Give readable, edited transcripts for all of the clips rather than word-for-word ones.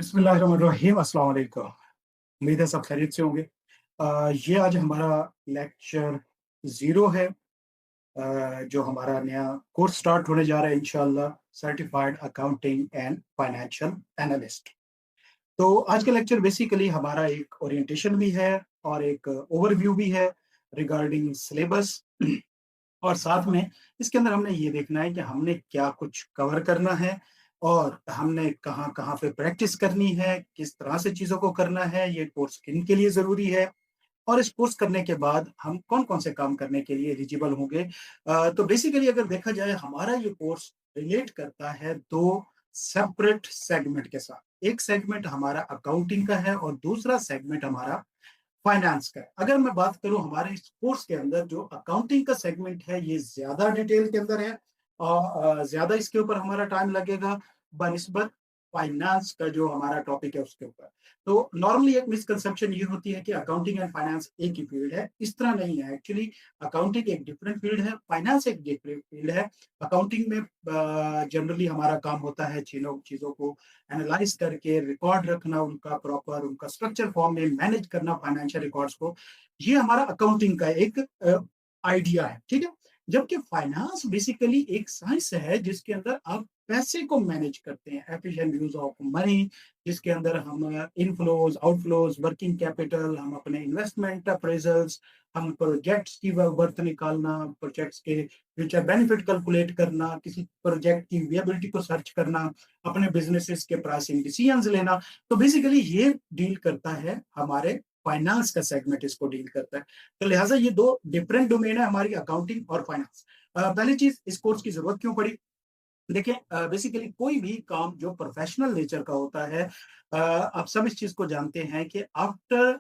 बिस्मिल्लाहिर्रहमानिर्रहीम, अस्सलाम वालेकुम। उम्मीद है सब खैरियत से होंगे। ये आज हमारा लेक्चर 0 है, जो हमारा नया कोर्स स्टार्ट होने जा रहा है इंशाअल्लाह, certified accounting and financial analyst. तो आज का लेक्चर बेसिकली हमारा एक ओरिएंटेशन भी है और एक ओवरव्यू भी है रिगार्डिंग सिलेबस। और साथ में इसके अंदर हमने ये देखना है कि हमने क्या कुछ कवर करना है और हमने कहाँ-कहाँ पे प्रैक्टिस करनी है, किस तरह से चीज़ों को करना है, ये कोर्स किन के लिए ज़रूरी है और इस कोर्स करने के बाद हम कौन-कौन से काम करने के लिए एलिजिबल होंगे। तो बेसिकली अगर देखा जाए हमारा ये कोर्स रिलेट करता है 2 सेपरेट सेगमेंट के साथ। एक सेगमेंट हमारा अकाउंटिंग का है और दूसरा सेगमेंट हमारा फाइनेंस का है। अगर मैं बात करूँ हमारे इस कोर्स के अंदर जो अकाउंटिंग का सेगमेंट है, ये ज़्यादा डिटेल के अंदर है और ज़्यादा इसके ऊपर हमारा टाइम लगेगा बनिस्बत फाइनेंस का जो हमारा टॉपिक है उसके ऊपर। तो नॉर्मली एक मिसकंसेप्शन ये होती है कि अकाउंटिंग एंड फाइनेंस एक ही फील्ड है, इस तरह नहीं है एक्चुअली। अकाउंटिंग एक डिफरेंट फील्ड है, फाइनेंस एक डिफरेंट फील्ड है। अकाउंटिंग में जनरली हमारा काम होता है चीनों चीज़ों को एनालाइज़ करके रिकॉर्ड रखना उनका प्रॉपर, उनका स्ट्रक्चर फॉर्म में मैनेज करना फाइनेंशियल रिकॉर्ड्स को, ये हमारा अकाउंटिंग का एक आइडिया है, ठीक है? जबकि फाइनेंस बेसिकली एक साइंस है जिसके अंदर आप पैसे को मैनेज करते हैं, एफिशिएंट यूज़ ऑफ मनी, जिसके अंदर हम इनफ्लोज़, आउटफ्लोज़, वर्किंग कैपिटल, हम अपने इन्वेस्टमेंट अप्रेज़ल्स, हम प्रोजेक्ट्स की व वर्थ निकालना, प्रोजेक्ट्स के फ्यूचर बेनिफिट कैलकुलेट करना, किसी प्रोजेक्ट की विएबिलिटी को सर्च करना, अपने बिज़नेसेस के प्राइसिंग डिसीजंस लेना। तो बेसिकली ये डील करता है हमारे फाइनेंस का सेगमेंट इसको डील करता है। तो लिहाज़ा ये 2 डिफरेंट डोमेन है हमारी अकाउंटिंग और फाइनेंस। पहली चीज़ इस कोर्स की ज़रूरत क्यों पड़ी? देखिए बेसिकली कोई भी काम जो प्रोफेशनल नेचर का होता है, आप सब इस चीज़ को जानते हैं कि after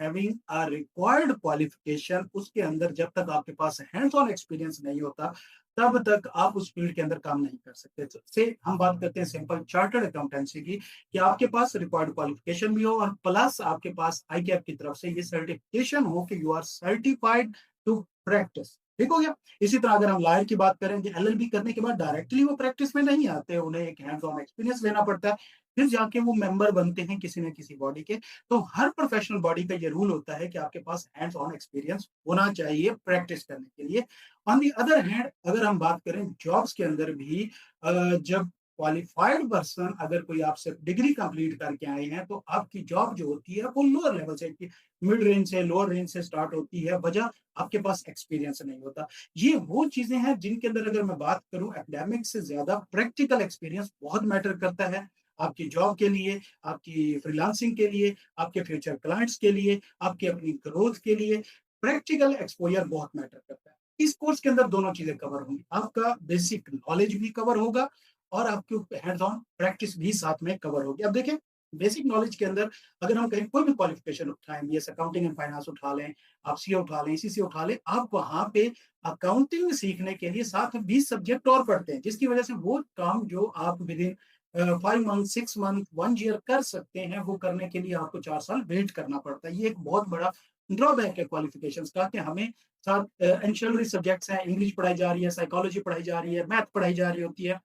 having a required qualification उसके अंदर जब तक आपके पास हैंड्स ऑन एक्सपीरियंस नहीं होता, तब तक आप उस फील्ड के अंदर काम नहीं कर सकते। तो से हम बात करते हैं सिंपल चार्टर्ड अकाउंटेंसी की, कि आपके पास रिक्वायर्ड क्वालिफिकेशन भी हो और प्लस आपके पास आईकैप की तरफ से ये सर्टिफिकेशन हो कि you are certified to practice. ठीक हो गया? इसी तरह अगर हम लॉयर की बात करें कि एलएलबी करने के बाद डायरेक्टली वो प्रैक्टिस में नहीं आते, उन्हें एक हैंड्स ऑन एक्सपीरियंस लेना पड़ता है, फिर जाके वो मेंबर बनते हैं किसी न किसी बॉडी के। तो हर प्रोफेशनल बॉडी का ये रूल होता है कि आपके पास हैंड्स ऑन एक्सपीरियंस होना चाहिए प्रैक्टिस करने के लिए। ऑन द अदर हैंड अगर हम बात करें जॉब्स के अंदर भी, जब क्वालिफाइड पर्सन अगर कोई आपसे डिग्री कंप्लीट करके आए हैं, तो आपकी जॉब जो होती है वो लोअर लेवल से, मिड रेंज से, लोअर रेंज से स्टार्ट होती है, वजह आपके पास एक्सपीरियंस नहीं होता। ये वो चीज़ें हैं जिनके अंदर अगर मैं बात करूँ एकेडमिक से ज़्यादा प्रैक्टिकल एक्सपीरियंस बहुत मैटर करता है, आपकी जॉब के लिए, आपकी फ्रीलांसिंग के लिए, आपके फ्यूचर क्लाइंट्स के लिए, आपकी अपनी ग्रोथ के लिए, प्रैक्टिकल एक्सपोज़र बहुत मैटर करता है। इस कोर्स के अंदर दोनों चीज़ें कवर होंगी, आपका बेसिक नॉलेज भी कवर होगा और आपकी हैंड्स ऑन प्रैक्टिस भी साथ में कवर होगी। अब देखें, बेसिक नॉलेज के अंदर अगर हम कहीं कोई भी क्वालिफिकेशन उठाएँ, बीएस अकाउंटिंग एंड फाइनेंस उठा लें, आप सीए उठा लें, ईसीसी उठा लें, आप वहाँ पे अकाउंटिंग सीखने के लिए साथ में 20 सब्जेक्ट और पढ़ते हैं, जिसकी वजह से वो काम जो आप विदिन 5 मंथ, 6 मंथ, 1 ईयर कर सकते हैं, वो करने के लिए आपको 4 साल वेट करना पड़ता है। ये एक बहुत बड़ा ड्रॉबैक है क्वालिफिकेशंस का कि हमें साथ एंशियलरी सब्जेक्ट्स हैं, इंग्लिश पढ़ाई जा रही है, साइकोलॉजी पढ़ाई जा रही है, मैथ पढ़ाई जा रही होती है।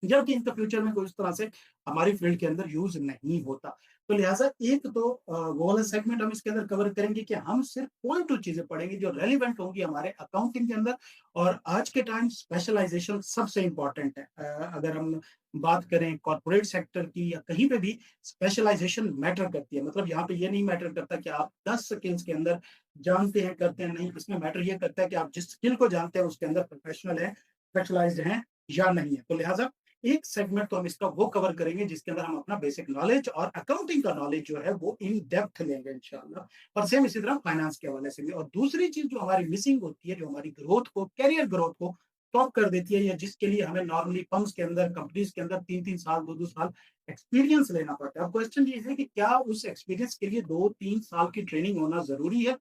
जबकि इनका फ्यूचर में कोई इस तरह से हमारी फील्ड के अंदर यूज़ नहीं होता। तो लिहाज़ा एक तो वो वाला सेगमेंट हम इसके अंदर कवर करेंगे कि हम सिर्फ़ पॉइंट 2 चीज़ें पढ़ेंगे जो रेलेवेंट होंगी हमारे अकाउंटिंग के अंदर, और आज के टाइम स्पेशलाइज़ेशन सबसे इम्पोर्टेंट है। अगर हम बात करें कॉर्पोरेट सेक्टर की या कहीं पे भी, स्पेशलाइज़ेशन मैटर करती है। मतलब यहाँ पे ये नहीं मैटर करता कि आप 10 स्किल्स के अंदर जानते हैं, करते हैं, नहीं, इसमें मैटर ये करता है कि आप जिस स्किल को जानते हैं उसके अंदर प्रोफेशनल हैं, स्पेशलाइज़्ड हैं या नहीं है। तो लिहाज़ा एक सेगमेंट तो हम इसका वो कवर करेंगे जिसके अंदर हम अपना बेसिक नॉलेज और अकाउंटिंग का नॉलेज जो है वो इन डेप्थ लेंगे इंशाल्लाह, और सेम इसी तरह फाइनेंस के हवाले से भी। और दूसरी चीज जो हमारी मिसिंग होती है, जो हमारी ग्रोथ को, कैरियर ग्रोथ को स्टॉप कर देती है, या जिसके लिए हमें नॉर्मली फर्म्स के अंदर, कंपनीज के अंदर 3-3 साल, 2-2 साल एक्सपीरियंस लेना पड़ता है। अब क्वेश्चन ये है कि क्या उस एक्सपीरियंस के लिए 2-3 साल की ट्रेनिंग होना जरूरी है?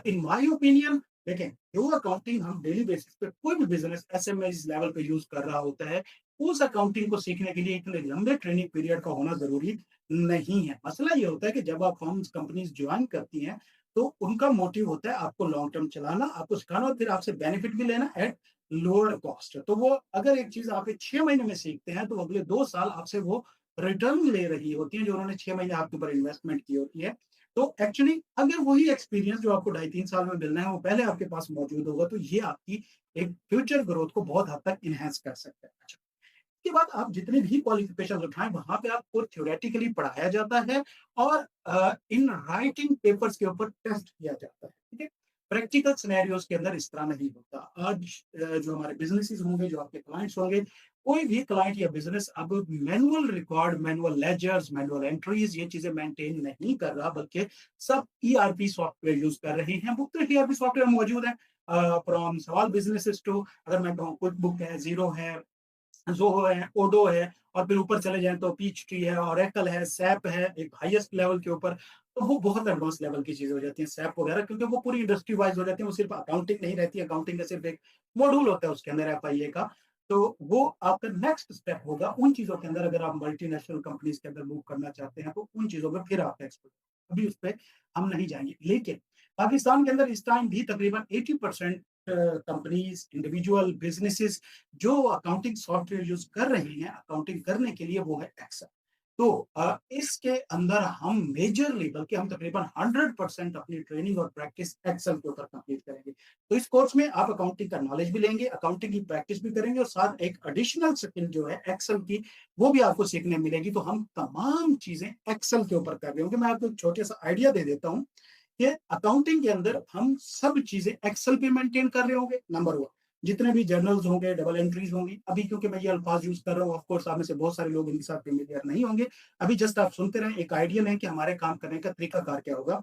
इन माय ओपिनियन, देखें, जो अकाउंटिंग हम डेली बेसिस पे कोई भी बिजनेस एसएमएस लेवल पे यूज कर रहा होता है, उस अकाउंटिंग को सीखने के लिए इतने लंबे ट्रेनिंग पीरियड का होना जरूरी नहीं है। मसला ये होता है कि जब आप फर्म्स कंपनीज ज्वाइन करती हैं, तो उनका मोटिव होता है आपको लॉन्ग टर्म चलाना, आपको सिखाना और फिर आपसे बेनिफिट भी लेना एट लोअर कॉस्ट। तो वो अगर एक चीज आप 6 महीने में सीखते हैं, तो अगले 2 साल आपसे वो रिटर्न ले रही होती हैं, जो उन्होंने 6 महीने आपके ऊपर इन्वेस्टमेंट की होती है। तो एक्चुअली अगर वही एक्सपीरियंस जो आपको ढाई 3 साल में मिलना है, वो पहले आपके पास मौजूद होगा, तो ये आपकी एक फ्यूचर ग्रोथ को बहुत हद तक एनहांस कर सकता है। अच्छा, उसके बाद आप जितने भी क्वालिफिकेशन उठाएँ, वहाँ पे आपको थ्योरेटिकली पढ़ाया जाता है और इन राइटिंग पेपर्स के ऊपर टेस्ट किया जाता है, ठीक है? प्रैक्टिकल सिनेरियोज़ के अंदर इस तरह नहीं होता। आज जो हमारे बिज़नेसेस होंगे, जो आपके क्लाइंट्स होंगे, कोई भी क्लाइंट या बिज़नेस अब manual record, manual ledgers, manual entries ये चीज़ें मेंटेन नहीं कर रहा, बल्कि सब ईआरपी सॉफ्टवेयर यूज़ कर रहे हैं। मुख्तलिफ ईआरपी सॉफ्टवेयर मौजूद हैं फ्रॉम स्मॉल बिज़नेसेस टू अगर मैं कहूँ क्विकबुक है, ज़ीरो है, ज़ोहो है, ओडो है और फिर ऊपर चले जाएँ तो पीच ट्री है, ओरेकल है, सैप है, एक हाईएस्ट लेवल के ऊपर, तो वो बहुत एडवांस लेवल की चीज़ें हो जाती हैं, सैप वगैरह क्योंकि वो पूरी इंडस्ट्री वाइज़ हो जाती है, वो सिर्फ़ अकाउंटिंग नहीं रहती है, अकाउंटिंग का सिर्फ़ एक मॉड्यूल होता है उसके अंदर एफआईए का, तो वो आपका नेक्स्ट स्टेप होगा उन चीज़ों के अंदर अगर आप मल्टीनेशनल कंपनीज़ के अंदर मूव करना चाहते हैं, तो उन चीज़ों में फिर आप एक्सपर्ट अभी उस पे हम नहीं जाएँगे। लेकिन पाकिस्तान के अंदर इस टाइम भी तकरीबन 80% कंपनीज़, इंडिविजुअल बिज़नेसेस जो अकाउंटिंग सॉफ्टवेयर यूज़ कर रही हैं, अकाउंटिंग करने के लिए वो है एक्सेल। तो इसके अंदर हम मेजरली बल्कि हम तकरीबन 100% अपनी ट्रेनिंग और प्रैक्टिस एक्सेल के ऊपर कंप्लीट करेंगे। तो इस कोर्स में आप अकाउंटिंग का नॉलेज भी लेंगे, अकाउंटिंग की प्रैक्टिस भी करेंगे और साथ एक एडिशनल स्किल जो है एक्सेल की, वो भी आपको सीखने मिलेगी। तो हम तमाम चीज़ें एक्सेल के ऊपर कर रहे होंगे। मैं आपको एक छोटा-सा आइडिया दे देता हूँ कि अकाउंटिंग के अंदर हम सब चीज़ें एक्सेल पे मेंटेन कर रहे होंगे, नंबर 1 जितने भी जर्नल्स होंगे, डबल एंट्रीज़ होंगी, अभी क्योंकि मैं ये अल्फाज़ यूज़ कर रहा हूँ, ऑफ कोर्स आप में से बहुत सारे लोग इनके साथ फ़ैमिलियर नहीं होंगे। अभी जस्ट आप सुनते रहें, एक आइडिया लें कि हमारे काम करने का तरीकाकार क्या होगा।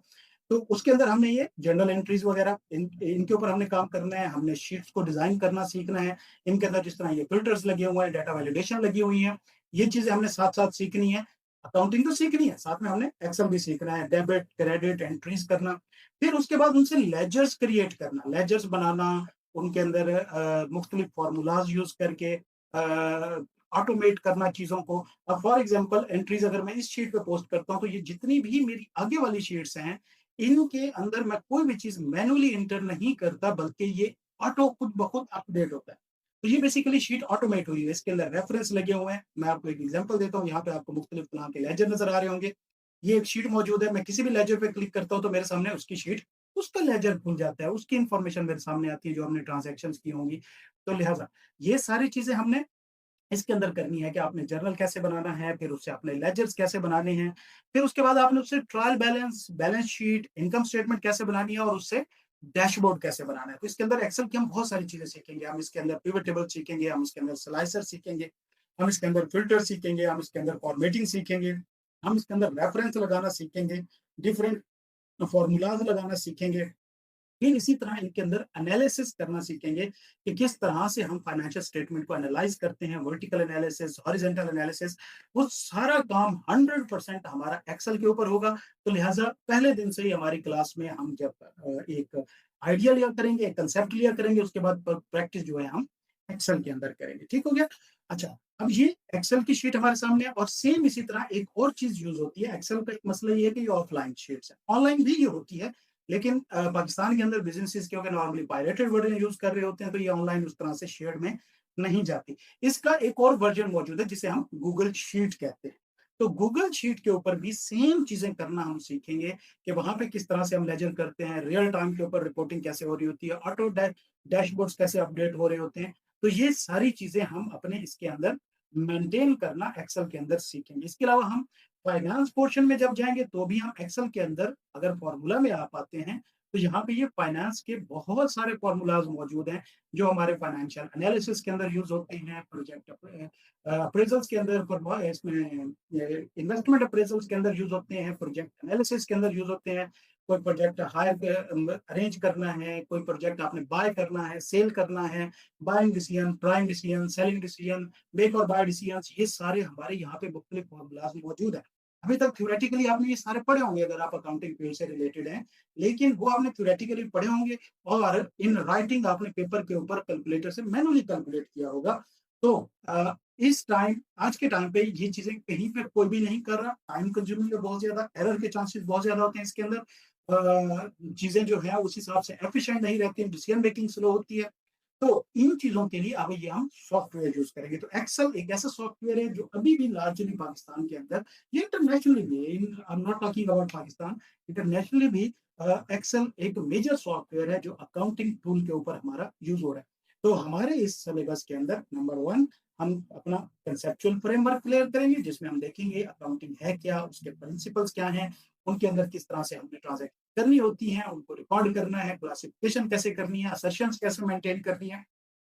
तो उसके अंदर हमने ये जर्नल एंट्रीज़ वगैरह इनके ऊपर हमने काम करना है, हमने शीट्स को डिज़ाइन करना सीखना है। इनके अंदर जिस तरह ये फ़िल्टर्स लगे हुए हैं, डाटा वैलिडेशन लगी हुई है, ये चीज़ें हमने साथ-साथ सीखनी है। अकाउंटिंग तो सीखनी है, साथ में हमने एक्सेल भी सीखना है, डेबिट, क्रेडिट एंट्रीज़ करना। फिर उसके बाद उनसे लेजर्स क्रिएट करना, लेजर्स बनाना, उनके अंदर मुख्तलिफ फ़ॉर्मूलाज़ यूज़ करके ऑटोमेट करना चीज़ों को। अब फॉर एग्ज़ाम्पल एंट्रीज़ अगर मैं इस शीट पे पोस्ट करता हूँ, तो ये जितनी भी मेरी आगे वाली शीट्स हैं, इनके अंदर मैं कोई भी चीज़ मैनुअली एंटर नहीं करता, बल्कि ये ऑटो खुद ब खुद अपडेट होता है। तो ये बेसिकली शीट ऑटोमेट हुई है, इसके अंदर रेफरेंस लगे हुए हैं। मैं आपको एक एग्ज़ाम्पल देता हूँ, यहाँ पे आपको मुख्तलिफ तरह के लेजर नज़र आ रहे होंगे। ये एक शीट मौजूद है, मैं किसी भी लेजर पे क्लिक करता हूँ, तो मेरे सामने उसकी शीट उसका लेजर खुल जाता है, उसकी इन्फॉर्मेशन मेरे सामने आती है जो हमने ट्रांज़ैक्शंस की होंगी। तो लिहाज़ा ये सारी चीज़ें हमने इसके अंदर करनी है कि आपने जर्नल कैसे बनाना है, फिर उससे आपने लेजर्स कैसे बनाने हैं, फिर उसके बाद आपने उससे trial balance, balance sheet, income statement कैसे बनानी है और उससे डैशबोर्ड कैसे बनाना है। तो इसके अंदर एक्सेल की हम बहुत सारी चीज़ें सीखेंगे। हम इसके अंदर पिवट टेबल सीखेंगे, हम इसके अंदर स्लाइसर सीखेंगे, हम इसके अंदर फ़िल्टर सीखेंगे, हम इसके अंदर फॉर्मेटिंग सीखेंगे, हम इसके अंदर रेफरेंस लगाना सीखेंगे, डिफरेंट फ़ॉर्मूलाज़ लगाना सीखेंगे। फिर इसी तरह इनके अंदर एनालिसिस करना सीखेंगे कि किस तरह से हम फाइनेंशियल स्टेटमेंट को एनालाइज करते हैं, वर्टिकल एनालिसिस, हॉरिजॉन्टल एनालिसिस, वो सारा काम 100% हमारा एक्सेल के ऊपर होगा। तो लिहाज़ा पहले दिन से ही हमारी क्लास में हम जब एक आइडिया लिया करेंगे, एक कांसेप्ट लिया करेंगे, उसके बाद प्रैक्टिस जो है हम एक्सेल के अंदर करेंगे। ठीक हो गया? अच्छा, अब ये एक्सेल की शीट हमारे सामने है और सेम इसी तरह एक और चीज़ यूज़ होती है। एक्सेल का एक मसला ये है कि ये ऑफलाइन शीट्स है। ऑनलाइन भी ये होती है, लेकिन पाकिस्तान के अंदर बिज़नेसेस क्योंकि नॉर्मली पायरेटेड वर्ज़न यूज़ कर रहे होते हैं, तो ये ऑनलाइन उस तरह से शेयर्ड में नहीं जाती। इसका एक और वर्ज़न मौजूद है जिसे हम गूगल शीट कहते हैं। तो गूगल शीट के ऊपर भी सेम चीज़ें करना हम सीखेंगे कि वहाँ पे किस तरह से हम लेजर करते हैं, रियल टाइम के ऊपर रिपोर्टिंग कैसे हो रही होती है, ऑटो डैशबोर्ड्स कैसे अपडेट हो रहे होते हैं। तो ये सारी चीज़ें हम अपने इसके अंदर मेंटेन करना एक्सेल के अंदर सीखेंगे। इसके अलावा हम फाइनेंस पोर्शन में जब जाएँगे तो भी हम एक्सेल के अंदर अगर फ़ॉर्मूला में आप आते हैं, तो यहाँ पे ये फाइनेंस के बहुत सारे फ़ॉर्मूलाज़ मौजूद हैं, जो हमारे फाइनेंशियल एनालिसिस के अंदर यूज़ होते हैं, प्रोजेक्ट अप्रेज़ल्स के अंदर इसमें इन्वेस्टमेंट अप्रेज़ल्स के अंदर यूज़ होते हैं, प्रोजेक्ट एनालिसिस के अंदर यूज़ होते हैं। कोई प्रोजेक्ट अरेंज करना है, कोई प्रोजेक्ट आपने बाय करना है, सेल करना है, buying decision, prime decision, selling decision, make और बाय डिसीजंस, ये सारे हमारे यहाँ पे मुख्तलिफ फ़ॉर्मूलाज़ मौजूद हैं। अभी तक थ्योरेटिकली आपने ये सारे पढ़े होंगे अगर आप अकाउंटिंग फील्ड से रिलेटेड हैं, लेकिन वो आपने थ्योरेटिकली पढ़े होंगे और इन राइटिंग आपने पेपर के ऊपर कैलकुलेटर से मैनुअली कैलकुलेट किया होगा। तो इस टाइम आज के टाइम पे ये चीज़ें कहीं पे कोई भी नहीं कर रहा, टाइम कंज्यूमिंग है बहुत ज़्यादा, एरर के चांसेस बहुत ज़्यादा होते हैं इसके अंदर। चीज़ें जो हैं उस हिसाब से एफिशिएंट नहीं रहती हैं, डिसीजन मेकिंग स्लो होती है। तो इन चीज़ों के लिए अब ये हम सॉफ्टवेयर यूज़ करेंगे। तो एक्सेल एक ऐसा सॉफ्टवेयर है जो अभी भी लार्जली पाकिस्तान के अंदर, ये इंटरनेशनली भी है, in I am not talking about Pakistan, internationally भी एक्सेल एक मेजर सॉफ्टवेयर है जो अकाउंटिंग टूल के ऊपर हमारा यूज़ हो रहा है। तो हमारे इस सिलेबस के अंदर नंबर 1 हम अपना कंसेप्चुअल फ्रेमवर्क क्लियर करेंगे जिसमें हम देखेंगे अकाउंटिंग है क्या, उसके प्रिंसिपल्स क्या हैं, उनके अंदर किस तरह से हमने ट्रांज़ैक्शन करनी होती हैं, उनको रिकॉर्ड करना है, क्लासिफिकेशन कैसे करनी है, असर्शंस कैसे मेंटेन करनी है।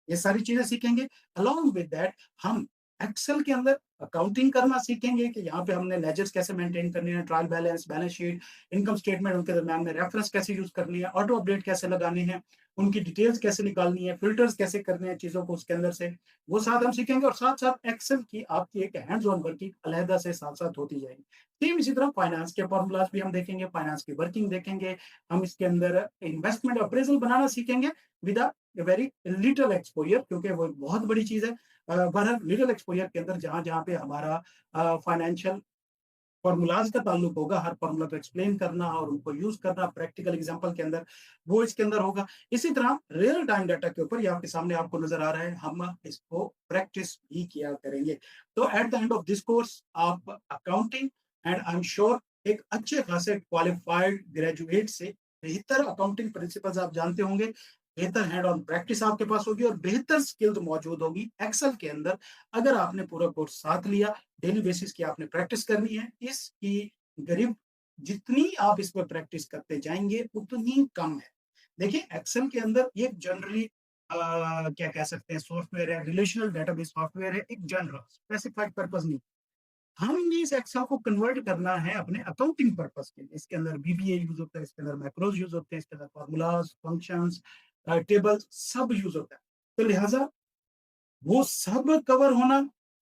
ये सारी चीजें सीखेंगे। अलोंग विद दैट हम एक्सेल के अंदर अकाउंटिंग करना सीखेंगे कि यहाँ पे हमने लेजर्स कैसे मेंटेन करनी है, trial balance, balance sheet, income statement, उनके दरमियान में रेफरेंस कैसे यूज करनी है, ऑटो अपडेट कैसे लगाने हैं, उनकी डिटेल्स कैसे निकालनी है, फिल्टर्स कैसे करने हैं चीजों को उसके अंदर से, वो साथ हम सीखेंगे। और साथ साथ एक्सेल की आपकी एक हैंड्स ऑन वर्किंग अलहदा से साथ साथ होती जाएगी। सेम इसी तरह फाइनेंस के फॉर्मूलाज भी हम देखेंगे, फाइनेंस की वर्किंग देखेंगे, हम इसके अंदर इन्वेस्टमेंट अप्रेजल बनाना सीखेंगे विद वेरी लिटिल एक्सपोजर, क्योंकि वो बहुत बड़ी चीज है। बहरहाल लिटिल एक्सपोजर के अंदर जहां जहां पे हमारा फाइनेंशियल फॉर्मूलाज का ताल्लुक होगा, हर फॉर्मूला को एक्सप्लेन करना और उनको यूज करना प्रैक्टिकल एग्जांपल के अंदर, वो इसके अंदर होगा। इसी तरह रियल टाइम डाटा के ऊपर ये आपके सामने आपको नजर आ रहा है, हम इसको प्रैक्टिस भी किया करेंगे। तो at the end of this course आप accounting and I am sure एक अच्छे खासे क्वालिफाइड ग्रेजुएट से बेहतर अकाउंटिंग प्रिंसिपल्स आप जानते होंगे, बेहतर हैंड ऑन प्रैक्टिस आपके पास होगी और बेहतर स्किल तो मौजूद होगी एक्सेल के अंदर। अगर आपने पूरा कोर्स साथ लिया, डेली बेसिस की आपने प्रैक्टिस करनी है, इसकी गरीब जितनी आप इस पर प्रैक्टिस करते जाएंगे उतनी कम है। देखिए एक्सेल के अंदर ये जनरली क्या कह सकते हैं सॉफ्टवेयर है, रिलेशनल डेटाबेस सॉफ्टवेयर है, एक जनरल स्पेसिफाइड पर्पस नहीं। हमने इस एक्सेल को कन्वर्ट करना है अपने अकाउंटिंग पर्पस के लिए। इसके अंदर बीबीए यूज होता है, इसके अंदर मैक्रोज यूज होते हैं, इसके अंदर फॉर्मूलाज, फंक्शंस, टेबल्स सब यूज होता है। तो लिहाजा वो सब कवर होना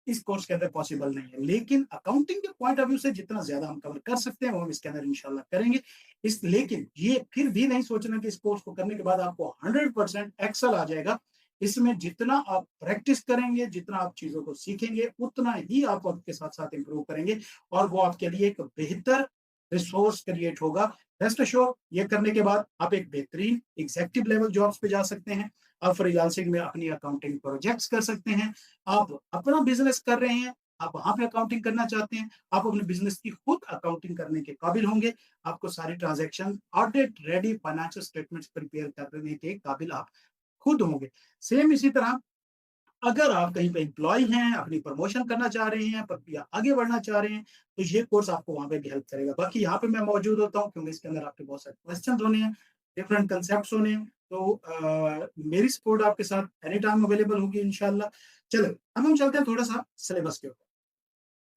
इस कोर्स के अंदर पॉसिबल नहीं है, लेकिन अकाउंटिंग के पॉइंट ऑफ व्यू से जितना ज्यादा हम कवर कर सकते हैं वो हम इसके अंदर इंशाल्लाह करेंगे। इस लेकिन ये फिर भी नहीं सोचना कि इस कोर्स को करने के बाद आपको 100% एक्सेल आ जाएगा। इसमें जितना आप प्रैक्टिस करेंगे, जितना आप चीजों को सीखेंगे, उतना ही आप वक्त के साथ साथ इंप्रूव करेंगे और वो आपके लिए एक बेहतर रिसोर्स क्रिएट होगा। रेस्ट अश्योर ये करने के बाद आप एक बेहतरीन एग्जेक्टिव लेवल जॉब्स पे जा सकते हैं। आप फ्रीलांसिंग में अपनी अकाउंटिंग प्रोजेक्ट्स कर सकते हैं। आप अपना बिजनेस कर रहे हैं, आप वहां पे अकाउंटिंग करना चाहते हैं, आप अपने बिजनेस की खुद अकाउंटिंग करने के काबिल होंगे। आपको सारी transaction audit ready financial statements prepare करने के काबिल आप खुद होंगे। सेम इसी तरह अगर आप कहीं पे एम्प्लॉय हैं, अपनी प्रमोशन करना चाह रहे हैं या आगे बढ़ना चाह रहे हैं, तो ये कोर्स आपको वहां पे भी हेल्प करेगा। बाकी यहाँ पे मैं मौजूद होता हूँ क्योंकि इसके अंदर आपके बहुत सारे क्वेश्चन होने हैं, डिफरेंट कंसेप्ट होने हैं। तो मेरी सपोर्ट आपके साथ एनी टाइम अवेलेबल होगी इंशाल्लाह। चलो अब हम चलते हैं थोड़ा सा सिलेबस के ऊपर।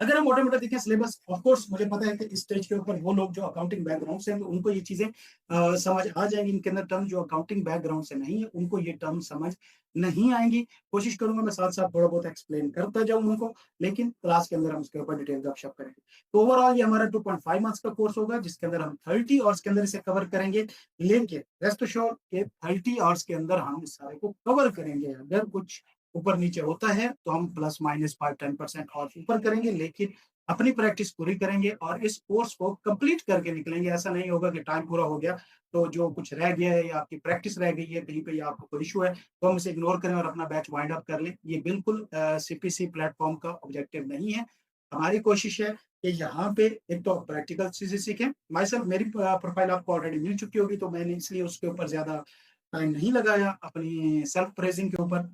अगर हम मोटा-मोटा देखें सिलेबस, ऑफ कोर्स मुझे पता है कि इस स्टेज के ऊपर वो लोग जो अकाउंटिंग बैकग्राउंड से हैं, तो उनको ये चीज़ें समझ आ जाएँगी। इनके अंदर टर्म जो अकाउंटिंग बैकग्राउंड से नहीं है, उनको ये टर्म समझ नहीं आएँगी। कोशिश करूँगा मैं साथ-साथ थोड़ा बहुत एक्सप्लेन करता जाऊँ उनको, लेकिन क्लास के अंदर हम उसके ऊपर डिटेल गपशप करेंगे। तो ओवरऑल ये हमारा 2.5 मंथ्स का कोर्स होगा, जिसके अंदर हम 30 आवर्स के अंदर इसे कवर करेंगे। लेकिन रेस्ट एश्योर के 30 आवर्स के अंदर हम इस सारे को कवर करेंगे। अगर कुछ ऊपर-नीचे होता है, तो हम प्लस माइनस 5-10% और ऊपर करेंगे, लेकिन अपनी प्रैक्टिस पूरी करेंगे और इस कोर्स को कंप्लीट करके निकलेंगे। ऐसा नहीं होगा कि टाइम पूरा हो गया, तो जो कुछ रह गया है या आपकी प्रैक्टिस रह गई है, कहीं पे या आपको कोई इश्यू है, तो हम इसे इग्नोर करें और अपना बैच वाइंड अप कर लें। ये बिल्कुल सीपीसी प्लेटफ़ॉर्म का ऑब्जेक्टिव नहीं है। हमारी कोशिश है कि यहाँ पे एक तो प्रैक्टिकल चीज़ें सीखें। माय सेल्फ मेरी प्रोफ़ाइल आपको ऑलरेडी मिल चुकी होगी, तो मैंने इसलिए उसके ऊपर ज़्यादा टाइम नहीं लगाया अपनी सेल्फ प्रेज़िंग के ऊपर।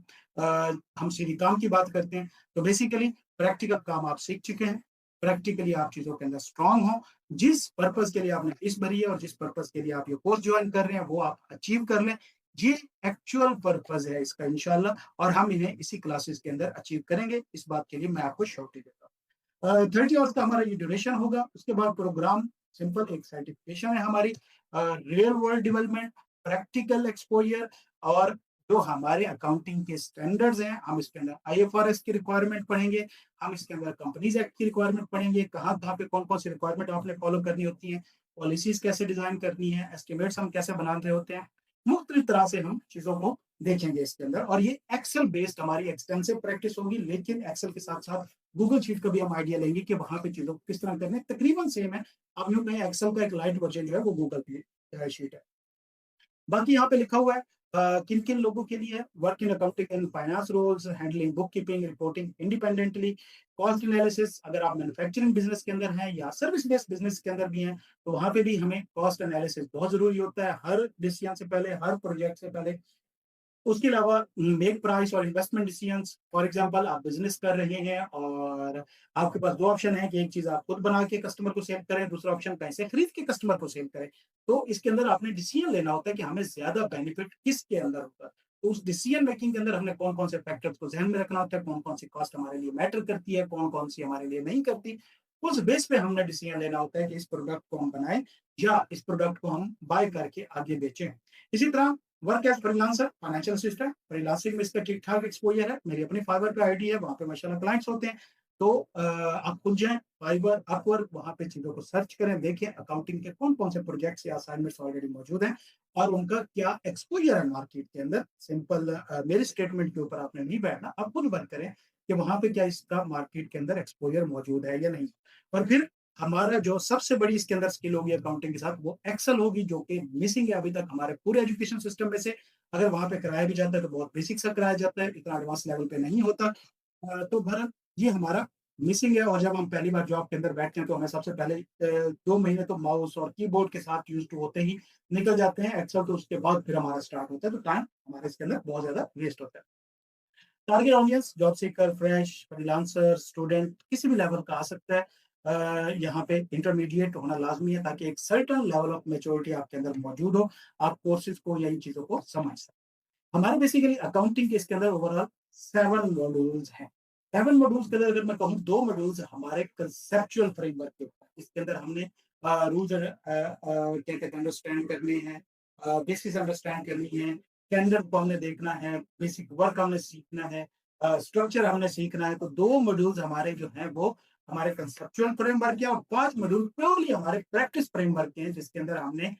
हम सीधी काम की बात करते हैं। तो बेसिकली प्रैक्टिकल काम आप सीख चुके हैं। प्रैक्टिकली आप चीज़ों के अंदर स्ट्रॉन्ग हो। जिस पर्पज़ के लिए आपने फीस भरी है और जिस पर्पज़ के लिए आप ये कोर्स जॉइन कर रहे हैं, वो आप अचीव कर लें। ये एक्चुअल पर्पज़ है इसका इंशाल्लाह, और हम इन्हें इसी क्लासेस के अंदर अचीव करेंगे। इस बात के लिए मैं आपको श्योरिटी देता हूँ। 30 आवर्स का हमारा ये ड्यूरेशन होगा। उसके बाद प्रोग्राम सिंपल एक सर्टिफिकेशन है हमारी, real world development, practical exposure और जो हमारे अकाउंटिंग के स्टैंडर्ड्स हैं, हम इसके अंदर आईएफआरएस की रिक्वायरमेंट पढ़ेंगे, हम इसके अंदर कंपनीज एक्ट की रिक्वायरमेंट पढ़ेंगे, कहाँ-कहाँ पे कौन-कौन सी रिक्वायरमेंट आपने फॉलो करनी होती है, पॉलिसीज कैसे डिजाइन करनी है, एस्टिमेट्स हम कैसे बना रहे होते हैं, मुख्तलिफ तरह से हम चीजों को देखेंगे इसके अंदर। और ये एक्सेल बेस्ड हमारी एक्सटेंसिव प्रैक्टिस होगी, लेकिन एक्सेल के साथ-साथ गूगल शीट का भी हम आइडिया लेंगे कि वहां पे चीजों को किस तरह करना है। तकरीबन सेम है, आप यूँ कहें एक्सेल का एक लाइट वर्जन जो है वो गूगल की शीट है। बाकी यहाँ पे लिखा हुआ है किन-किन लोगों के लिए है? Work in accounting and finance roles, handling book keeping, reporting independently, cost analysis अगर आप मैन्युफैक्चरिंग बिज़नेस के अंदर हैं या सर्विस बेस्ड बिज़नेस के अंदर भी हैं, तो वहाँ पे भी हमें कॉस्ट एनालिसिस बहुत ज़रूरी होता है, हर डिसीजन से पहले, हर प्रोजेक्ट से पहले। उसके अलावा मेक प्राइस और इन्वेस्टमेंट डिसीजंस फॉर एग्जांपल आप बिज़नेस कर रहे हैं और आपके पास 2 ऑप्शन है कि एक चीज़ आप खुद बना के कस्टमर को सेल करें, दूसरा ऑप्शन पैसे खरीद के कस्टमर को सेल करें। तो इसके अंदर आपने डिसीजन लेना होता है कि हमें ज़्यादा बेनिफिट किसके अंदर होगा। तो उस डिसीजन मेकिंग के अंदर हमने कौन-कौन से फैक्टर्स को ज़हन में रखना होता है, कौन-कौन सी कॉस्ट हमारे लिए मैटर करती है, कौन-कौन सी हमारे लिए नहीं करती। उस बेस पे हमने डिसीजन लेना होता है कि इस प्रोडक्ट को हम बनाएँ या इस प्रोडक्ट को हम बाय करके आगे बेचें। इसी तरह work as freelancer, financial assistant, freelancing में इसका ठीक-ठाक एक्सपोज़र है। मेरी अपनी फाइवर पे आईडी है, वहाँ पे माशाल्लाह क्लाइंट्स होते हैं। तो आप खुद जाएँ फाइवर, अपवर्क वहाँ पे चीज़ों को सर्च करें, देखें अकाउंटिंग के कौन-कौन से प्रोजेक्ट्स या असाइनमेंट्स ऑलरेडी मौजूद हैं और उनका क्या एक्सपोज़र है मार्केट के अंदर। सिंपल मेरे स्टेटमेंट के ऊपर आपने नहीं बैठना, आप खुद वर्क करें कि वहाँ पे क्या इसका मार्केट के अंदर एक्सपोज़र मौजूद है या नहीं। और फिर हमारा जो सबसे बड़ी इसके अंदर स्किल होगी अकाउंटिंग के साथ वो एक्सेल होगी जो कि मिसिंग है अभी तक हमारे पूरे एजुकेशन सिस्टम में से। अगर वहाँ पे कराया भी जाता है तो बहुत बेसिक सा कराया जाता है, इतना एडवांस लेवल पे नहीं होता। तो बहरहाल ये हमारा मिसिंग है और जब हम पहली बार जॉब के अंदर बैठते हैं तो हमें सबसे पहले 2 महीने तो माउस और कीबोर्ड के साथ यूज़्ड टू होते ही निकल जाते हैं। एक्सेल तो उसके बाद फिर हमारा स्टार्ट होता है, तो टाइम हमारे इसके अंदर बहुत ज़्यादा वेस्ट होता है। Target audience job seeker, fresh, freelancer, student किसी भी लेवल का आ सकता है। यहाँ पे इंटरमीडिएट होना लाज़मी है ताकि एक सर्टेन लेवल ऑफ मैच्योरिटी आपके अंदर मौजूद हो, आप कोर्सेज़ को या इन चीज़ों को समझ सकें। हमारे बेसिकली अकाउंटिंग के इसके अंदर ओवरऑल 7 मॉड्यूल्स हैं। 7 मॉड्यूल्स के अंदर अगर मैं कहूँ 2 मॉड्यूल्स हमारे कंसेप्चुअल फ्रेमवर्क के ऊपर इसके अंदर हमने रूल्स क्या कहते हैं अंडरस्टैंड करने हैं, बेसिस अंडरस्टैंड करनी है, कैलेंडर को हमने देखना है, बेसिक वर्क हमने सीखना है, स्ट्रक्चर हमने सीखना है। तो 2 मॉड्यूल्स हमारे जो हैं वो हमारे कंसेप्चुअल फ्रेमवर्क के और 5 मॉड्यूल प्योरली हमारे प्रैक्टिस फ्रेमवर्क के हैं जिसके अंदर हमने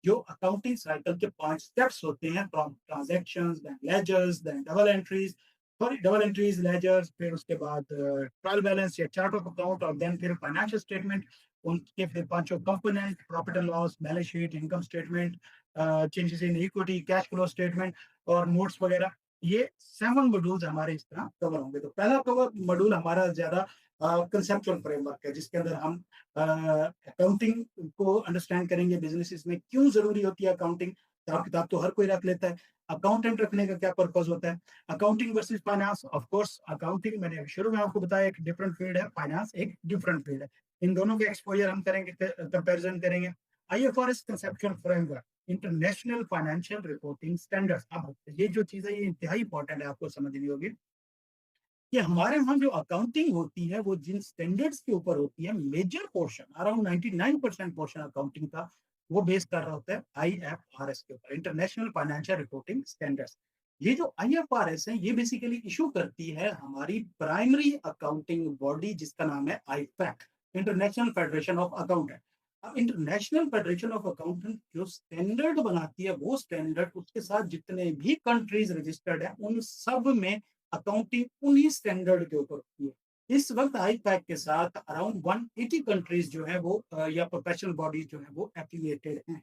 जो अकाउंटिंग साइकिल के 5 स्टेप्स होते हैं from transactions, then ledgers, then double entries, ledgers, फिर उसके बाद ट्रायल बैलेंस या चार्ट ऑफ अकाउंट और देन फिर फाइनेंशियल स्टेटमेंट, उनके फिर पाँचों component, profit and loss, balance sheet, income statement, changes in equity, cash flow statement और नोट्स वगैरह। ये 7 मॉड्यूल्स हमारे इस तरह कवर होंगे। तो पहला कवर मॉड्यूल हमारा ज़्यादा कंसेप्चुअल फ्रेमवर्क है जिसके अंदर हम अकाउंटिंग को अंडरस्टैंड करेंगे, बिज़नेसेस में क्यों ज़रूरी होती है अकाउंटिंग, हिसाब-किताब तो हर कोई रख लेता है। अकाउंटेंट रखने का क्या पर्पज़ होता है? Accounting versus finance, of course accounting मैंने अभी शुरू में आपको बताया एक डिफरेंट फील्ड है, फाइनेंस एक डिफरेंट फील्ड है। इन दोनों के एक्सपोज़र हम करेंगे, कंपैरिज़न करेंगे। IFRS conceptual framework, international financial reporting standards. अब ये जो चीज़ है ये इंतहाई इम्पोर्टेंट है, आपको समझनी होगी। कि हमारे वहाँ जो अकाउंटिंग होती है, वो जिन स्टैंडर्ड्स के ऊपर होती है, major portion around 99% portion accounting का, वो बेस कर रहा होता है आईएफआरएस के ऊपर, इंटरनेशनल फाइनेंशियल रिपोर्टिंग स्टैंडर्ड्स। ये जो आईएफआरएस है, ये बेसिकली इश्यू करती है हमारी प्राइमरी अकाउंटिंग बॉडी जिसका नाम है IFAC, international federation of accountant. अब इंटरनेशनल फेडरेशन ऑफ अकाउंटेंट जो स्टैंडर्ड बनाती है, वो स्टैंडर्ड उसके साथ जितने भी कंट्रीज रजिस्टर्ड है, उन सब में अकाउंटिंग उन्हीं स्टैंडर्ड के ऊपर होती है। इस वक्त आईपैक के साथ अराउंड 180 कंट्रीज जो है वो या प्रोफेशनल बॉडीज जो है वो एफिलिएटेड हैं।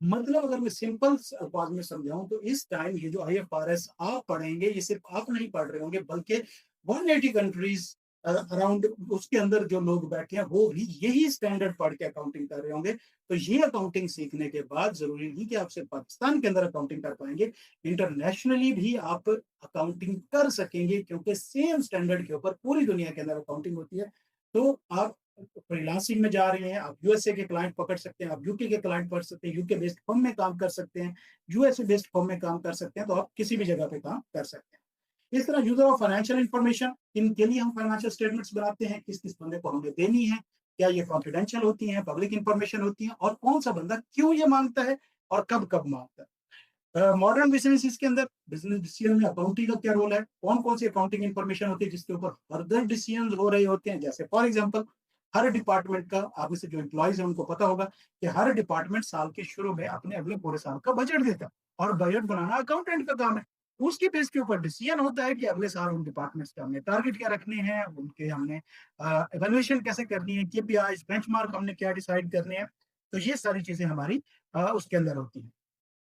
मतलब अगर मैं सिंपल अल्फाज में समझाऊं तो इस टाइम ये जो आईएफआरएस आप पढ़ेंगे ये सिर्फ आप नहीं पढ़ रहे होंगे बल्कि 180 कंट्रीज अराउंड उसके अंदर जो लोग बैठे हैं वो भी यही स्टैंडर्ड पढ़ के अकाउंटिंग कर रहे होंगे। तो ये अकाउंटिंग सीखने के बाद जरूरी नहीं कि आप सिर्फ पाकिस्तान के अंदर अकाउंटिंग कर पाएंगे, इंटरनेशनली भी आप अकाउंटिंग कर सकेंगे क्योंकि सेम स्टैंडर्ड के ऊपर पूरी दुनिया के अंदर अकाउंटिंग होती है। तो आप फ्रीलांसिंग में जा रहे हैं, आप यूएसए के क्लाइंट पकड़ सकते हैं, आप यूके के क्लाइंट पकड़ सकते हैं, यूके बेस्ड फर्म में काम कर सकते हैं, यूएसए बेस्ड फर्म में काम कर सकते हैं, तो आप किसी भी जगह पे काम कर सकते हैं। इस तरह यूजर ऑफ फाइनेंशियल इंफॉर्मेशन, इनके लिए हम फाइनेंशियल स्टेटमेंट्स बनाते हैं, किस किस बंदे को हमें देनी है, क्या ये कॉन्फिडेंशियल होती हैं, पब्लिक इंफॉर्मेशन होती हैं और कौन सा बंदा क्यों ये मांगता है और कब कब मांगता है। मॉडर्न बिजनेस के अंदर बिजनेस डिसीजन में अकाउंटिंग का क्या रोल है, कौन कौन सी अकाउंटिंग इंफॉर्मेशन होती है जिसके ऊपर फर्दर डिसीजन हो रहे होते हैं। जैसे फॉर एग्जांपल हर डिपार्टमेंट का, आप में से जो एम्प्लॉयज है उनको पता होगा कि हर डिपार्टमेंट साल के शुरू में अपने अगले पूरे साल का बजट देता है और बजट बनाना अकाउंटेंट का काम है। उसके बेस के ऊपर डिसीजन होता है कि अगले साल उन डिपार्टमेंट्स के हमने टारगेट क्या रखने हैं, उनके हमने एवेल्युएशन कैसे करनी है, केपीआईज बेंचमार्क हमने क्या डिसाइड करने हैं। तो ये सारी चीजें हमारी उसके अंदर होती हैं।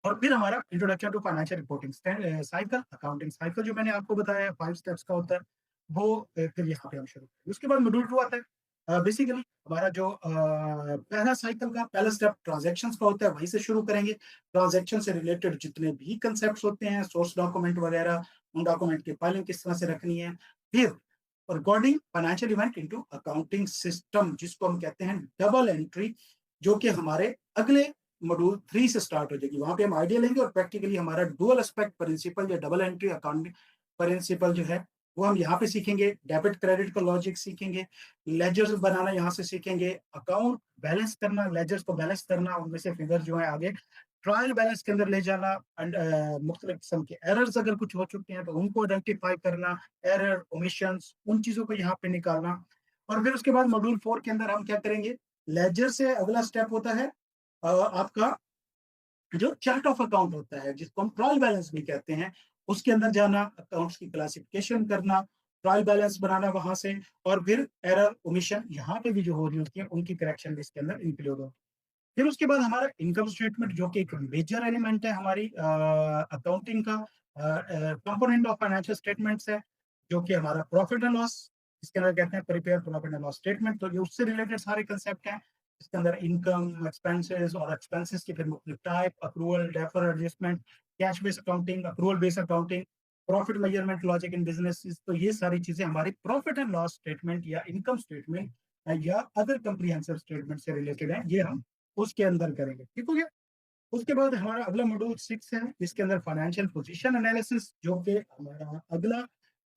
और फिर हमारा introduction to financial reporting cycle, accounting cycle जो मैंने आपको बताया 5 स्टेप्स का होता है, वो फिर यहाँ पे हम शुरू करेंगे। उसके बाद मॉड्यूल 2 आता है। बेसिकली हमारा जो पहला साइकिल का पहला स्टेप ट्रांज़ैक्शंस का होता है, वहीं से शुरू करेंगे। ट्रांज़ैक्शन से रिलेटेड जितने भी कांसेप्ट्स होते हैं, सोर्स डॉक्यूमेंट वगैरह, उन डॉक्यूमेंट की फाइलिंग किस तरह से रखनी है। फिर recording financial event into accounting system, जिसको हम कहते हैं डबल एंट्री, जो कि हमारे अगले मॉड्यूल 3 से स्टार्ट हो जाएगी। वहां पे हम आइडिया लेंगे और प्रैक्टिकली हमारा डुअल एस्पेक्ट प्रिंसिपल या डबल एंट्री अकाउंटिंग प्रिंसिपल जो है वो हम यहाँ पे सीखेंगे। डेबिट क्रेडिट का लॉजिक सीखेंगे, लेजर्स बनाना यहाँ से सीखेंगे, अकाउंट बैलेंस करना, लेजर्स को बैलेंस करना, उनमें से फिगर जो है आगे ट्रायल बैलेंस के अंदर ले जाना, मुख्तलिफ किस्म के एरर्स अगर कुछ हो चुके हैं तो उनको आइडेंटिफाई करना, एरर ओमिशंस उन चीजों को यहाँ पे निकालना। और फिर उसके बाद मॉड्यूल 4 के अंदर हम क्या करेंगे, लेजर से अगला स्टेप होता है आपका जो चार्ट ऑफ अकाउंट होता है, जिसको हम ट्रायल बैलेंस भी कहते हैं, उसके अंदर जाना, अकाउंट्स की क्लासिफिकेशन करना, ट्रायल बैलेंस बनाना वहां से, और फिर एरर ओमिशन यहाँ पे भी जो हो रही होती है उनकी करेक्शन भी इसके अंदर इंक्लूड हो। फिर उसके बाद हमारा इनकम स्टेटमेंट, जो कि एक मेजर एलिमेंट है हमारी अकाउंटिंग का, कंपोनेंट ऑफ फाइनेंशियल स्टेटमेंट्स है, जो कि हमारा प्रॉफिट एंड लॉस, इसके अंदर कहते हैं prepare profit and loss statement. तो ये उससे रिलेटेड सारे कंसेप्ट हैं। इसके अंदर इनकम, एक्सपेंसेस, और एक्सपेंसेस की फिर मुख्तलिफ type, accrual, defer, adjustment, cash based accounting, accrual based accounting, profit measurement logic in business. तो ये सारी चीजें हमारी प्रॉफिट एंड लॉस स्टेटमेंट या इनकम स्टेटमेंट या अदर कंप्रीहेंसिव स्टेटमेंट से रिलेटेड है, ये हम उसके अंदर करेंगे। ठीक हो गया। उसके बाद हमारा अगला मॉड्यूल 6 है, इसके अंदर फाइनेंशियल पोजीशन एनालिसिस, जो कि हमारा अगला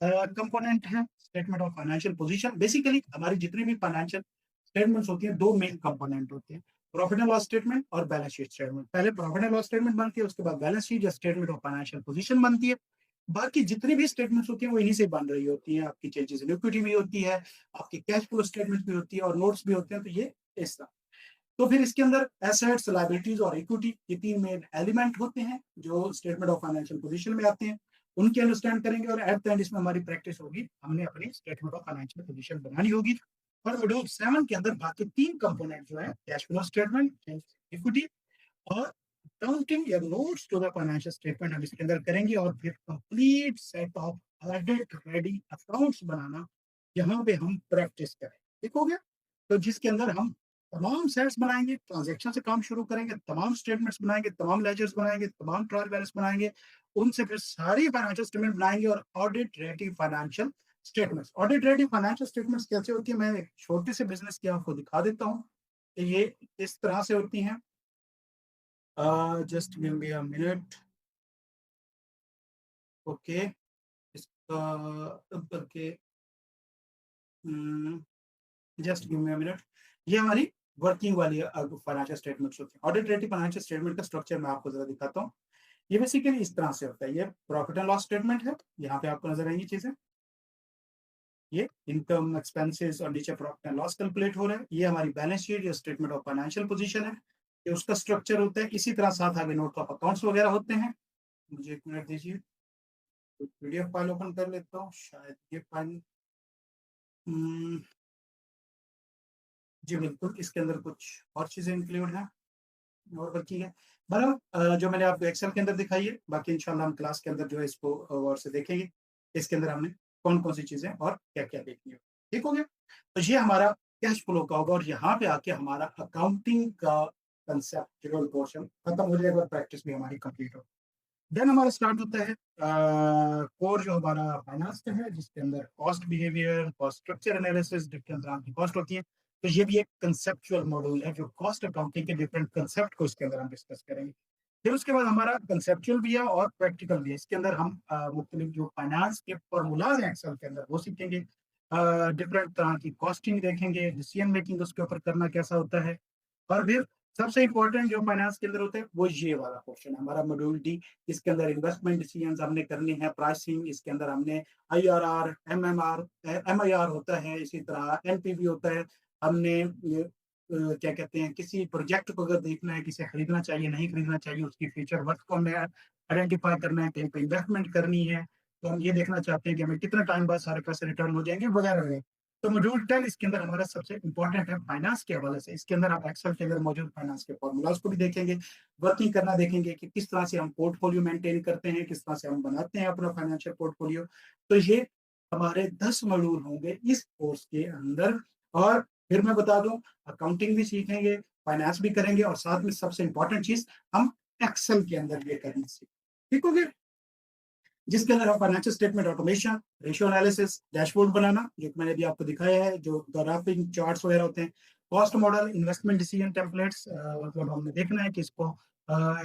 कंपोनेंट है statement of financial position. Basically हमारी जितनी भी फाइनेंशियल स्टेटमेंट्स होती हैं, दो मेन कंपोनेंट होते हैं, प्रॉफिट एंड लॉस स्टेटमेंट और बैलेंस शीट स्टेटमेंट। पहले प्रॉफिट एंड लॉस स्टेटमेंट बनती है, उसके बाद बैलेंस शीट या स्टेटमेंट ऑफ फाइनेंशियल पोजीशन बनती है। बाकी जितनी भी स्टेटमेंट्स होती हैं वो इन्हीं से बन रही होती हैं। आपकी चेंजेस इन इक्विटी भी होती है, आपकी कैश फ्लो स्टेटमेंट भी होती है, और नोट्स भी होते हैं। तो ये इस तरह। तो फिर इसके अंदर एसेट्स, लायबिलिटीज और इक्विटी, ये तीन मेन एलिमेंट होते हैं जो स्टेटमेंट ऑफ फाइनेंशियल पोजीशन में आते हैं, उनके अंडरस्टैंड करेंगे। और एट द एंड इसमें हमारी प्रैक्टिस होगी, हमने अपनी स्टेटमेंट ऑफ फाइनेंशियल पोजीशन बनानी होगी। और मॉड्यूल 7 के अंदर बाकी तीन कंपोनेंट जो है, कैश फ्लो स्टेटमेंट, इक्विटी और अकाउंटिंग या notes to the financial statement, हम इसके अंदर करेंगे। और फिर complete set of audit ready accounts बनाना, यहाँ पे हम प्रैक्टिस करें। ठीक हो गया। तो जिसके अंदर हम तमाम सेट्स बनाएंगे, ट्रांजैक्शन से काम शुरू करेंगे, तमाम स्टेटमेंट्स बनाएंगे, तमाम लेजर्स बनाएंगे, तमाम ट्रायल बैलेंस बनाएंगे, उनसे फिर सारी फाइनेंशियल स्टेटमेंट बनाएंगे और audit ready financial statements. Audit ready financial statements कैसे होती है, मैं एक छोटे से बिजनेस की आपको दिखा देता हूँ। ये इस तरह से होती हैं। Just give me a minute. Okay, इसका करके just give me a minute. ये हमारी वर्किंग वाली फाइनेंशियल स्टेटमेंट्स होती है। ऑडिट रेडी फाइनेंशियल स्टेटमेंट का स्ट्रक्चर मैं आपको जरा दिखाता हूँ। ये बेसिकली इस तरह से होता है। ये प्रॉफिट एंड लॉस स्टेटमेंट है, यहाँ पे आपको नजर आएंगी चीजें। ये इनकम, एक्सपेंसेस और नीचे प्रॉफिट एंड लॉस कैलकुलेट हो रहा है। ये हमारी बैलेंस शीट या स्टेटमेंट ऑफ फाइनेंशियल पोजीशन है, ये उसका स्ट्रक्चर होता है। इसी तरह साथ आगे नोट ऑफ अकाउंट्स वगैरह होते हैं। मुझे एक मिनट दीजिए, तो पीडीएफ फाइल ओपन कर लेता हूँ, शायद ये फाइल। जी बिल्कुल, इसके अंदर कुछ और चीजें इंक्लूड हैं और बाकी है। बहरहाल जो मैंने आपको एक्सेल के अंदर दिखाई है, बाकी इंशाल्लाह हम क्लास के अंदर जो है इसको और से देखेंगे। इसके अंदर हमने कौन कौन सी चीजें और क्या क्या देखनी है। ठीक हो गया। तो ये हमारा कैश फ्लो का होगा, और यहाँ पे आके हमारा अकाउंटिंग का कंसेप्चुअल पोर्शन खत्म हो जाएगा और प्रैक्टिस भी हमारी कंप्लीट हो। देन हमारा स्टार्ट होता है कोर, जो हमारा फाइनेंस का है, जिसके अंदर cost behaviour, cost structure analysis, different तरह की कॉस्ट होती है। तो ये भी एक कंसेप्चुअल मॉड्यूल है, जो कॉस्ट अकाउंटिंग के डिफरेंट कंसेप्ट को इसके अंदर हम डिस्कस करेंगे। फिर उसके बाद हमारा कंसेप्चुअल भी है और प्रैक्टिकल भी है। इसके अंदर हम मुख्तलिफ जो फाइनेंस के फॉर्मूलाज हैं एक्सेल के अंदर वो सीखेंगे, डिफरेंट तरह की कॉस्टिंग देखेंगे, डिसीजन मेकिंग उसके ऊपर करना कैसा होता है। और फिर सबसे इंपॉर्टेंट जो फाइनेंस के अंदर होता है वो ये वाला क्वेश्चन है हमारा मॉड्यूल डी। इसके अंदर इन्वेस्टमेंट डिसीजंस हमने करने हैं, प्राइसिंग, इसके अंदर हमने आईआरआर, एमएमआर, एमआईआर होता है, इसी तरह एनपीवी होता है। हमने क्या कहते हैं, किसी प्रोजेक्ट को अगर देखना है, किसे खरीदना चाहिए नहीं खरीदना चाहिए, उसकी फ्यूचर वर्थ को हमें आइडेंटिफाई करना है, कहीं पे इन्वेस्टमेंट करनी है, तो हम ये देखना चाहते हैं कि हमें कितना टाइम बाद सारे पैसे रिटर्न हो जाएंगे वगैरह वगैरह। तो मॉड्यूल 10 इसके अंदर हमारा सबसे इम्पोर्टेंट है फाइनेंस के हवाले से। इसके अंदर आप एक्सेल के अंदर मौजूद फाइनेंस के फॉर्मूलाज को भी देखेंगे, वर्किंग करना देखेंगे कि किस तरह से हम पोर्टफोलियो मेंटेन करते हैं, किस तरह से हम बनाते हैं अपना फाइनेंशियल पोर्टफोलियो। तो ये हमारे 10 मॉड्यूल होंगे इस कोर्स के अंदर। और फिर मैं बता दूं, अकाउंटिंग भी सीखेंगे, फाइनेंस भी करेंगे, और साथ में सबसे इम्पोर्टेंट चीज हम एक्सेल के अंदर ये करना सीखेंगे। ठीक हो गया? जिसके अंदर हम financial statement automation, ratio analysis, dashboard बनाना, जो कि मैंने अभी आपको दिखाया है, जो ग्राफिंग चार्ट्स वगैरह होते हैं, cost model, investment decision templates, मतलब हमने देखना है कि इसको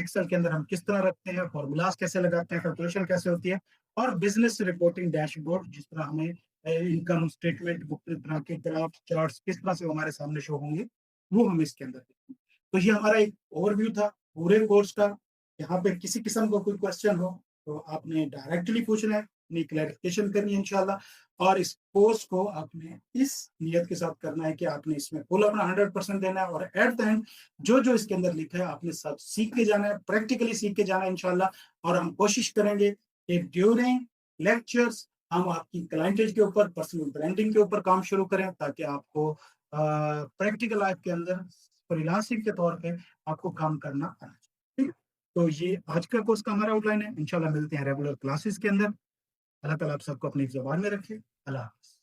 एक्सेल के अंदर हम किस तरह रखते हैं, फॉर्मूलाज कैसे लगाते हैं, कैलकुलेशन कैसे होती है, और बिजनेस रिपोर्टिंग डैशबोर्ड, जिस तरह हमें इनकम स्टेटमेंट, मुख्तलिफ तरह के ग्राफ चार्ट्स किस तरह से हमारे सामने शो होंगे, वो हम इसके अंदर देखेंगे। तो ये हमारा एक ओवरव्यू था पूरे कोर्स का। यहाँ पे किसी किस्म का कोई क्वेश्चन हो तो आपने डायरेक्टली पूछना है, अपनी क्लैरिफिकेशन करनी है इंशाल्लाह। और इस कोर्स को आपने इस नियत के साथ करना है कि आपने इसमें फुल अपना 100% देना है, और एट द एंड जो जो इसके अंदर लिखा है आपने सब सीख के जाना है, प्रैक्टिकली सीख के जाना है इंशाल्लाह। और हम कोशिश करेंगे कि ड्यूरिंग लेक्चर्स हम आपकी क्लाइंटेज के ऊपर, पर्सनल ब्रांडिंग के ऊपर काम शुरू करें, ताकि आपको प्रैक्टिकल लाइफ के अंदर फ्रीलांसिंग के तौर पे आपको काम करना आना चाहिए। ठीक है? तो ये आज का कोर्स का हमारा आउटलाइन है। इंशाल्लाह मिलते हैं रेगुलर क्लासेस के अंदर। अल्लाह ताला आप सबको अपनी ज़ुबान में रखे। अल्लाह हाफ़िज़।